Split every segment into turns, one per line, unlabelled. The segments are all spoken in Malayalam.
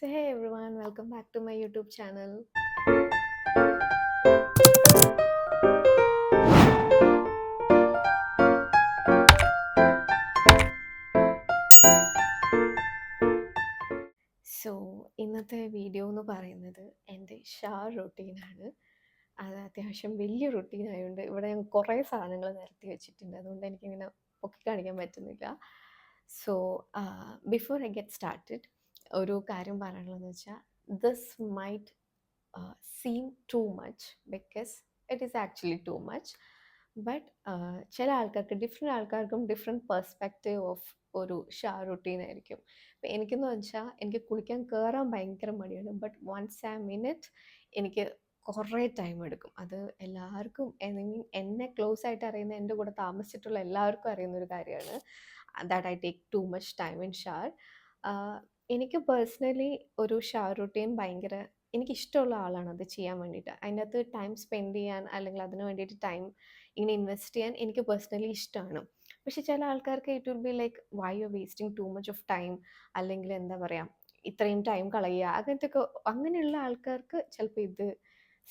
So hey everyone, welcome back to my YouTube channel. So ഇന്നത്തെ വീഡിയോ എന്ന് പറയുന്നത് എൻ്റെ ഷവർ റൊട്ടീനാണ്. അത് അത്യാവശ്യം വലിയ റൊട്ടീൻ ആയതുകൊണ്ട് ഇവിടെ ഞാൻ കുറേ സാധനങ്ങൾ നിരത്തി വെച്ചിട്ടുണ്ട്. അതുകൊണ്ട് എനിക്കിങ്ങനെ പൊക്കി കാണിക്കാൻ പറ്റുന്നില്ല. So before I get started ഒരു കാര്യം പറയാനുള്ളതെന്ന് വെച്ചാൽ this might seem too much because it is actually too much. But ചില ആൾക്കാർക്ക് ഡിഫറെൻറ്റ് ആൾക്കാർക്കും ഡിഫറെൻറ്റ് പെർസ്പെക്റ്റീവ് ഓഫ് ഒരു ഷവർ റൊട്ടീൻ ആയിരിക്കും. ഇപ്പം എനിക്കെന്ന് വെച്ചാൽ എനിക്ക് കുളിക്കാൻ കയറാൻ ഭയങ്കര മടിയാണ്. But once I am in it എനിക്ക് കുറേ ടൈം എടുക്കും. അത് എല്ലാവർക്കും എന്നെ ക്ലോസ് ആയിട്ട് അറിയുന്ന എൻ്റെ കൂടെ താമസിച്ചിട്ടുള്ള എല്ലാവർക്കും അറിയുന്നൊരു കാര്യമാണ്. That I take too much time in shower. എനിക്ക് പേഴ്സണലി ഒരു ഷവർ റൊട്ടീൻ ഭയങ്കര എനിക്കിഷ്ടമുള്ള ആളാണ് അത് ചെയ്യാൻ വേണ്ടിയിട്ട്. അതിൻ്റെ അകത്ത് ടൈം സ്പെൻഡ് ചെയ്യാൻ അല്ലെങ്കിൽ അതിന് വേണ്ടിയിട്ട് ടൈം ഇങ്ങനെ ഇൻവെസ്റ്റ് ചെയ്യാൻ എനിക്ക് പേഴ്സണലി ഇഷ്ടമാണ്. പക്ഷെ ചില ആൾക്കാർക്ക് it will be like why you are wasting too much of time, അല്ലെങ്കിൽ എന്താ പറയുക ഇത്രയും ടൈം കളയുക, അങ്ങനത്തെയൊക്കെ. അങ്ങനെയുള്ള ആൾക്കാർക്ക് ചിലപ്പോൾ ഇത്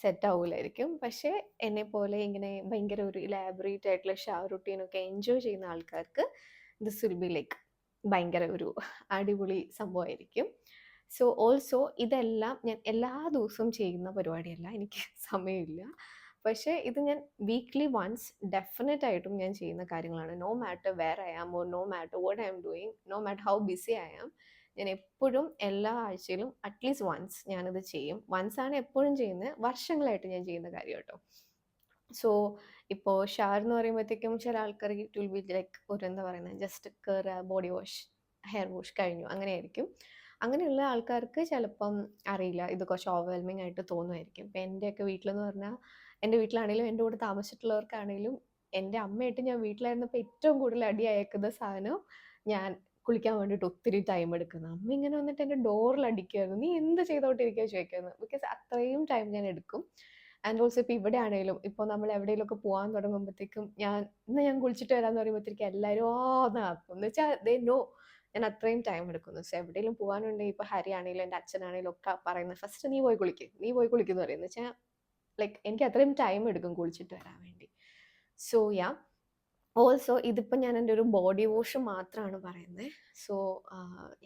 സെറ്റ് ആവില്ലായിരിക്കും. പക്ഷേ എന്നെപ്പോലെ ഇങ്ങനെ ഭയങ്കര ഒരു ഇലാബറേറ്റ് ആയിട്ടുള്ള ഷവർ റുട്ടീനൊക്കെ എൻജോയ് ചെയ്യുന്ന ആൾക്കാർക്ക് ദിസ് വിൽ ബി ലൈക്ക് ഭയങ്കര ഒരു അടിപൊളി സംഭവമായിരിക്കും. സോ ഓൾസോ ഇതെല്ലാം ഞാൻ എല്ലാ ദിവസവും ചെയ്യുന്ന പരിപാടിയല്ല, എനിക്ക് സമയമില്ല. പക്ഷേ ഇത് ഞാൻ വീക്ക്ലി വൺസ് ഡെഫിനറ്റ് ആയിട്ടും ഞാൻ ചെയ്യുന്ന കാര്യങ്ങളാണ്. No matter where I am or no matter what I am doing, no matter how busy I am, ഞാൻ എപ്പോഴും എല്ലാ ആഴ്ചയിലും അറ്റ്ലീസ്റ്റ് വൺസ് ഞാനത് ചെയ്യും. വൺസ് ആണ് എപ്പോഴും ചെയ്യുന്നത്, വർഷങ്ങളായിട്ട് ഞാൻ ചെയ്യുന്ന കാര്യം കേട്ടോ. സോ ഇപ്പോൾ ഷവർ എന്ന് പറയുമ്പോഴത്തേക്കും ചില ആൾക്കാർ ഇറ്റ് വിൽ ബി ലൈക്ക് ഒരു എന്താ പറയുന്നത്, ജസ്റ്റ് കയറുക, ബോഡി വാഷ്, ഹെയർ വാഷ് കഴിഞ്ഞു, അങ്ങനെയായിരിക്കും. അങ്ങനെയുള്ള ആൾക്കാർക്ക് ചിലപ്പം അറിയില്ല, ഇത് കുറച്ച് ഓവർവെൽമിംഗ് ആയിട്ട് തോന്നുമായിരിക്കും. ഇപ്പം എൻ്റെയൊക്കെ വീട്ടിലെന്ന് പറഞ്ഞാൽ, എൻ്റെ വീട്ടിലാണെങ്കിലും എൻ്റെ കൂടെ താമസിച്ചിട്ടുള്ളവർക്കാണെങ്കിലും എൻ്റെ അമ്മയായിട്ട് ഞാൻ വീട്ടിലായിരുന്നപ്പോൾ ഏറ്റവും കൂടുതൽ അടി അയക്കുന്ന സാധനം ഞാൻ കുളിക്കാൻ വേണ്ടിയിട്ട് ഒത്തിരി ടൈം എടുക്കുന്നത്. അമ്മ ഇങ്ങനെ വന്നിട്ട് എൻ്റെ ഡോറിൽ അടിക്കുമായിരുന്നു, നീ എന്ത് ചെയ്തോണ്ടിരിക്കുക ചോദിക്കുന്നത്. ബിക്കോസ് അത്രയും ടൈം ഞാൻ എടുക്കും. ആൻഡ് ഓൾസോ ഇപ്പോൾ ഇവിടെ ആണെങ്കിലും ഇപ്പോൾ നമ്മൾ എവിടെയെങ്കിലുമൊക്കെ പോകാൻ തുടങ്ങുമ്പോഴത്തേക്കും ഇന്ന് ഞാൻ കുളിച്ചിട്ട് വരാമെന്ന് പറയുമ്പോഴത്തേക്കും എല്ലാവരും എന്നാക്കും. എന്ന് വെച്ചാൽ ദേ നോ ഞാൻ അത്രയും ടൈം എടുക്കുന്നു. സോ എവിടെയെങ്കിലും പോകാനുണ്ടെങ്കിൽ ഇപ്പോൾ ഹരി ആണെങ്കിലും എൻ്റെ അച്ഛനാണെങ്കിലും ഒക്കെ പറയുന്നത് ഫസ്റ്റ് നീ പോയി കുളിക്കുന്നു പറയുന്നത് വെച്ചാൽ ലൈക്ക് എനിക്ക് അത്രയും ടൈം എടുക്കും കുളിച്ചിട്ട് വരാൻ വേണ്ടി. സോ യാ, ഓൾസോ ഇതിപ്പോൾ ഞാൻ എൻ്റെ ഒരു ബോഡി വാഷ് മാത്രമാണ് പറയുന്നത്. സോ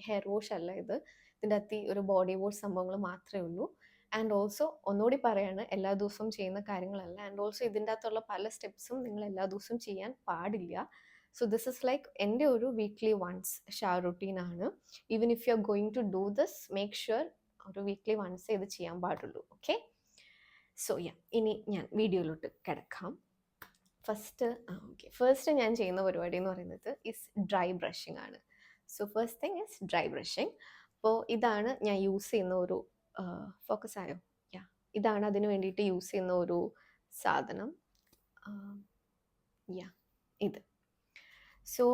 ഹെയർ വാഷ് അല്ല ഇത്. ഇതിൻ്റെ അകത്ത് ഒരു ബോഡി വാഷ് സംഭവങ്ങൾ മാത്രമേ ഉള്ളൂ. ആൻഡ് ഓൾസോ ഒന്നുകൂടി പറയാണ്, എല്ലാ ദിവസവും ചെയ്യുന്ന കാര്യങ്ങളല്ല. ആൻഡ് ഓൾസോ ഇതിൻ്റെ അകത്തുള്ള പല സ്റ്റെപ്സും നിങ്ങൾ എല്ലാ ദിവസവും ചെയ്യാൻ പാടില്ല. സോ ദിസ് ഇസ് ലൈക്ക് എൻ്റെ ഒരു വീക്ക്ലി വൺസ് ഷവർ റുട്ടീനാണ്. Even if you are going to do this, make sure ഒരു വീക്ക്ലി വൺസ് ഇത് ചെയ്യാൻ പാടുള്ളൂ. ഓക്കെ, സോ യാ, ഇനി ഞാൻ വീഡിയോയിലോട്ട് കിടക്കാം. ഫസ്റ്റ് ഞാൻ ചെയ്യുന്ന പരിപാടി എന്ന് പറയുന്നത് ഇസ് ഡ്രൈ ബ്രഷിംഗ് ആണ്. So first thing is dry brushing. അപ്പോൾ ഇതാണ് ഞാൻ യൂസ് ചെയ്യുന്ന ഒരു ഫോക്കസ് ആയോ, യാ, ഇതാണ് അതിന് വേണ്ടിയിട്ട് യൂസ് ചെയ്യുന്ന ഒരു സാധനം. യാ, ഇത്. സോ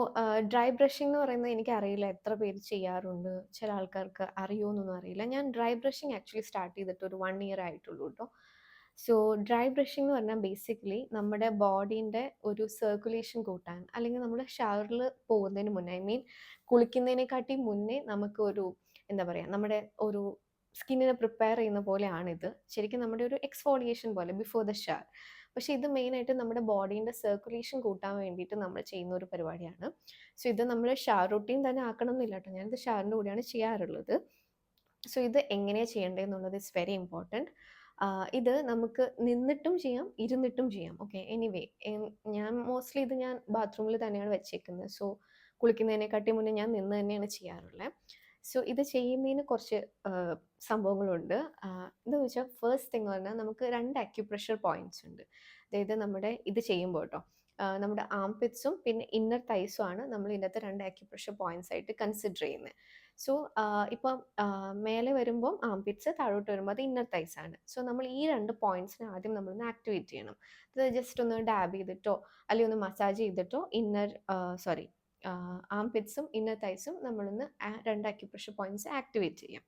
ഡ്രൈ ബ്രഷിംഗ് എന്ന് പറയുന്നത് എനിക്കറിയില്ല എത്ര പേര് ചെയ്യാറുണ്ട്, ചില ആൾക്കാർക്ക് അറിയുമോയെന്നൊന്നും അറിയില്ല. ഞാൻ ഡ്രൈ ബ്രഷിംഗ് ആക്ച്വലി സ്റ്റാർട്ട് ചെയ്തിട്ട് ഒരു 1 ഇയർ ആയിട്ടുള്ളൂ കേട്ടോ. സോ ഡ്രൈ ബ്രഷിംഗ് എന്ന് പറഞ്ഞാൽ ബേസിക്കലി നമ്മുടെ ബോഡീൻ്റെ ഒരു സർക്കുലേഷൻ കൂട്ടാൻ, അല്ലെങ്കിൽ നമ്മൾ ഷവറിൽ പോകുന്നതിന് മുന്നേ, ഐ മീൻ കുളിക്കുന്നതിനെക്കാട്ടി മുന്നേ നമുക്ക് ഒരു എന്താ പറയുക, നമ്മുടെ ഒരു സ്കിന്നിനെ പ്രിപ്പയർ ചെയ്യുന്ന പോലെയാണിത്. ശരിക്കും നമ്മുടെ ഒരു എക്സ്ഫോളിയേഷൻ പോലെ ബിഫോർ ദ ഷവർ. പക്ഷേ ഇത് മെയിനായിട്ട് നമ്മുടെ ബോഡീൻ്റെ സർക്കുലേഷൻ കൂട്ടാൻ വേണ്ടിയിട്ട് നമ്മൾ ചെയ്യുന്ന ഒരു പരിപാടിയാണ്. സോ ഇത് നമ്മൾ ഷവർ റൂട്ടീൻ തന്നെ ആക്കണം എന്നില്ല കേട്ടോ, ഞാനിത് ഷവറിൻ്റെ കൂടെയാണ് ചെയ്യാറുള്ളത്. സോ ഇത് എങ്ങനെയാണ് ചെയ്യേണ്ടതെന്നുള്ളത് ഇസ് വെരി ഇമ്പോർട്ടൻറ്റ്. ഇത് നമുക്ക് നിന്നിട്ടും ചെയ്യാം, ഇരുന്നിട്ടും ചെയ്യാം. ഓക്കെ, എനിവേ ഞാൻ മോസ്റ്റ്ലി ഇത് ഞാൻ ബാത്റൂമിൽ തന്നെയാണ് വെച്ചേക്കുന്നത്. സോ കുളിക്കുന്നതിനെക്കാട്ടി മുന്നേ ഞാൻ നിന്ന് തന്നെയാണ് ചെയ്യാറുള്ളത്. സോ ഇത് ചെയ്യുന്നതിന് കുറച്ച് സംഭവങ്ങളുണ്ട്. എന്താണെന്ന് വെച്ചാൽ ഫസ്റ്റ് തിങ് പറഞ്ഞാൽ നമുക്ക് 2 അക്യുപ്രഷർ പോയിന്റ്സ് ഉണ്ട്. അതായത് നമ്മുടെ ഇത് ചെയ്യുമ്പോൾ കേട്ടോ, നമ്മുടെ ആംപിറ്റ്സും പിന്നെ ഇന്നർ തൈസും ആണ് നമ്മൾ ഇതിനകത്ത് 2 അക്യുപ്രഷർ പോയിന്റ്സ് ആയിട്ട് കൺസിഡർ ചെയ്യുന്നത്. സോ ഇപ്പം മേലെ വരുമ്പം ആംപിറ്റ്സ്, താഴോട്ട് വരുമ്പോൾ അത് ഇന്നർ തൈസ് ആണ്. സോ നമ്മൾ ഈ 2 പോയിന്റ്സിനെ ആദ്യം നമ്മളൊന്ന് ആക്ടിവേറ്റ് ചെയ്യണം. അത് ജസ്റ്റ് ഒന്ന് ഡാബ് ചെയ്തിട്ടോ അല്ലെങ്കിൽ ഒന്ന് മസാജ് ചെയ്തിട്ടോ ആംപിറ്റ്സും ഇന്നർ തൈസും നമ്മളൊന്ന് 2 അക്യുപ്രഷർ പോയിന്റ്സ് ആക്ടിവേറ്റ് ചെയ്യാം.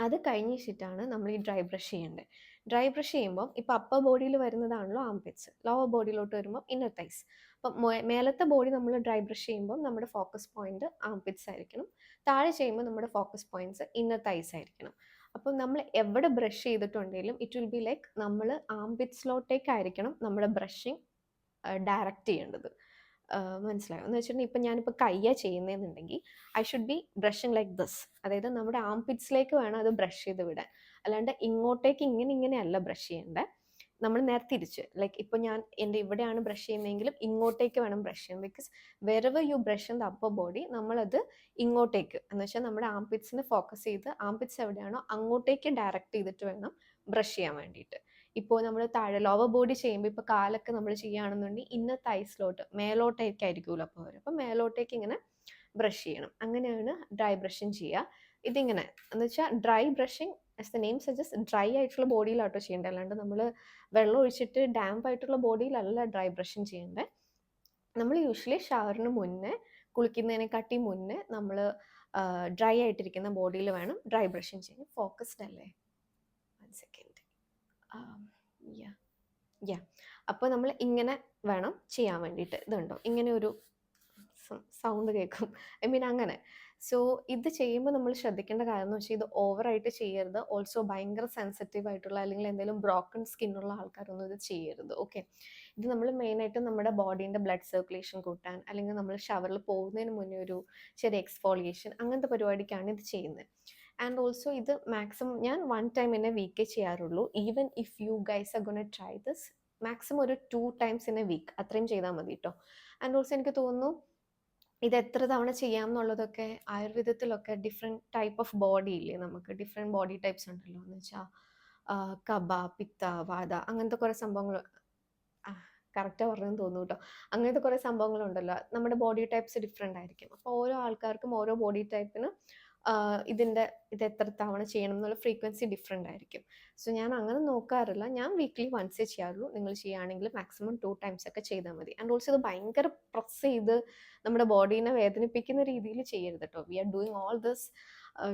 അത് കഴിഞ്ഞിട്ടാണ് നമ്മൾ ഈ ഡ്രൈ ബ്രഷ് ചെയ്യേണ്ടത്. ഡ്രൈ ബ്രഷ് ചെയ്യുമ്പോൾ ഇപ്പോൾ അപ്പർ ബോഡിയിൽ വരുന്നതാണല്ലോ ആംപിറ്റ്സ്, ലോവർ ബോഡിയിലോട്ട് വരുമ്പോൾ ഇന്നർ തൈസ്. അപ്പം മേലത്തെ ബോഡി നമ്മൾ ഡ്രൈ ബ്രഷ് ചെയ്യുമ്പോൾ നമ്മുടെ ഫോക്കസ് പോയിന്റ് ആംപിറ്റ്സ് ആയിരിക്കണം, താഴെ ചെയ്യുമ്പോൾ നമ്മുടെ ഫോക്കസ് പോയിന്റ്സ് ഇന്നർ തൈസ് ആയിരിക്കണം. അപ്പം നമ്മൾ എവിടെ ബ്രഷ് ചെയ്തിട്ടുണ്ടെങ്കിലും ഇറ്റ് വിൽ ബി ലൈക്ക് നമ്മൾ ആംപിറ്റ്സിലോട്ടേക്കായിരിക്കണം നമ്മുടെ ബ്രഷിങ് ഡയറക്റ്റ് ചെയ്യേണ്ടത്. മനസ്സിലായോ എന്ന് വെച്ചിട്ടുണ്ടെങ്കിൽ ഇപ്പം ഞാനിപ്പോൾ കയ്യ ചെയ്യുന്നതെന്നുണ്ടെങ്കിൽ I should be brushing like this, അതായത് നമ്മുടെ ആംപിറ്റ്സിലേക്ക് വേണം അത് ബ്രഷ് ചെയ്ത് വിടാൻ, അല്ലാണ്ട് ഇങ്ങോട്ടേക്ക് ഇങ്ങനെയല്ല ബ്രഷ് ചെയ്യേണ്ടത്. നമ്മൾ നേരെ തിരിച്ച് ലൈക്ക് ഇപ്പോൾ ഞാൻ എൻ്റെ ഇവിടെയാണ് ബ്രഷ് ചെയ്യുന്നതെങ്കിലും ഇങ്ങോട്ടേക്ക് വേണം ബ്രഷ് ചെയ്യാൻ, because wherever you brush in the upper body നമ്മളത് ഇങ്ങോട്ടേക്ക് എന്ന് വെച്ചാൽ നമ്മുടെ ആംപിറ്റ്സിനെ ഫോക്കസ് ചെയ്ത് ആംപിറ്റ്സ് എവിടെയാണോ അങ്ങോട്ടേക്ക് ഡയറക്റ്റ് ചെയ്തിട്ട് വേണം ബ്രഷ് ചെയ്യാൻ വേണ്ടിയിട്ട്. ഇപ്പോൾ നമ്മൾ താഴെ ലോവർ ബോഡി ചെയ്യുമ്പോൾ ഇപ്പോൾ കാലൊക്കെ നമ്മൾ ചെയ്യുകയാണെന്നുണ്ടെങ്കിൽ ഇന്നർ തൈസിലോട്ട് മേലോട്ടേക്കായിരിക്കുമല്ലോ അപ്പോൾ വരും, അപ്പോൾ മേലോട്ടേക്ക് ഇങ്ങനെ ബ്രഷ് ചെയ്യണം. അങ്ങനെയാണ് ഡ്രൈ ബ്രഷിങ് ചെയ്യുക. ഇതിങ്ങനെ എന്ന് വെച്ചാൽ dry brushing as the name suggest dry ആയിട്ടുള്ള ബോഡിയിലാട്ടോ ചെയ്യേണ്ടത്, അല്ലാണ്ട് നമ്മൾ വെള്ളം ഒഴിച്ചിട്ട് ഡാമ്പ് ആയിട്ടുള്ള ബോഡിയിലല്ല ഡ്രൈ ബ്രഷിങ് ചെയ്യേണ്ടത്. നമ്മൾ യൂഷ്വലി ഷവറിന് മുന്നേ കുളിക്കുന്നതിനെക്കാട്ടി മുന്നേ നമ്മൾ ഡ്രൈ ആയിട്ടിരിക്കുന്ന ബോഡിയിൽ വേണം ഡ്രൈ ബ്രഷിങ് ചെയ്യാൻ. ഫോക്കസ്ഡ് അല്ലേ? 1 സെക്കൻഡ്. യാ അപ്പോൾ നമ്മൾ ഇങ്ങനെ വേണം ചെയ്യാൻ വേണ്ടിയിട്ട്. ഇതുണ്ടോ ഇങ്ങനെ ഒരു സൗണ്ട് കേൾക്കും, ഐ മീൻ അങ്ങനെ. സോ ഇത് ചെയ്യുമ്പോൾ നമ്മൾ ശ്രദ്ധിക്കേണ്ട കാര്യം എന്ന് വെച്ചാൽ ഇത് ഓവറായിട്ട് ചെയ്യരുത്. ഓൾസോ ഭയങ്കര സെൻസിറ്റീവ് ആയിട്ടുള്ള അല്ലെങ്കിൽ എന്തെങ്കിലും ബ്രോക്കൺ സ്കിന്നുള്ള ആൾക്കാരൊന്നും ഇത് ചെയ്യരുത്. ഓക്കെ, ഇത് നമ്മൾ മെയിനായിട്ട് നമ്മുടെ ബോഡീൻ്റെ ബ്ലഡ് സർക്കുലേഷൻ കൂട്ടാൻ അല്ലെങ്കിൽ നമ്മൾ ഷവറിൽ പോകുന്നതിന് മുന്നേ ഒരു ചെറിയ എക്സ്ഫോളിയേഷൻ അങ്ങനത്തെ പരിപാടിക്കാണ് ഇത് ചെയ്യുന്നത്. ആൻഡ് ഓൾസോ ഇത് മാക്സിമം ഞാൻ 1 ടൈം എന്നെ വീക്കേ ചെയ്യാറുള്ളൂ. Even if you guys are gonna try this, maximum ഒരു 2 ടൈംസ് ഇൻ എ വീക്ക് അത്രയും ചെയ്താൽ മതി കേട്ടോ. ആൻഡ് ഓൾസോ എനിക്ക് തോന്നുന്നു ഇത് എത്ര തവണ ചെയ്യാം എന്നുള്ളതൊക്കെ ആയുർവേദത്തിലൊക്കെ ഡിഫറെൻറ്റ് ടൈപ്പ് ഓഫ് ബോഡി ഇല്ലേ, നമുക്ക് ഡിഫറെൻറ്റ് ബോഡി ടൈപ്സ് ഉണ്ടല്ലോ, എന്ന് വെച്ചാൽ കബ, പിത്ത, വാത അങ്ങനത്തെ കുറേ സംഭവങ്ങൾ, കറക്റ്റാണ് പറഞ്ഞതെന്ന് തോന്നുന്നു കേട്ടോ. അങ്ങനത്തെ കുറേ സംഭവങ്ങളുണ്ടല്ലോ, നമ്മുടെ ബോഡി ടൈപ്സ് ഡിഫറെൻ്റ് ആയിരിക്കും. അപ്പോൾ ഓരോ ആൾക്കാർക്കും ഓരോ ബോഡി ടൈപ്പിന് ഇത് എത്ര തവണ ചെയ്യണം എന്നുള്ള ഫ്രീക്വൻസി ഡിഫറെൻ്റ് ആയിരിക്കും. സോ ഞാൻ അങ്ങനെ നോക്കാറില്ല, ഞാൻ വീക്ക്ലി വൺസേ ചെയ്യാറുള്ളൂ. നിങ്ങൾ ചെയ്യുകയാണെങ്കിൽ മാക്സിമം 2 ടൈംസ് ഒക്കെ ചെയ്താൽ മതി. ആൻഡ് ഓൾസോ ഇത് ഭയങ്കര പ്രസ് ചെയ്ത് നമ്മുടെ ബോഡീനെ വേദനിപ്പിക്കുന്ന രീതിയിൽ ചെയ്യരുത് കേട്ടോ. We are doing all this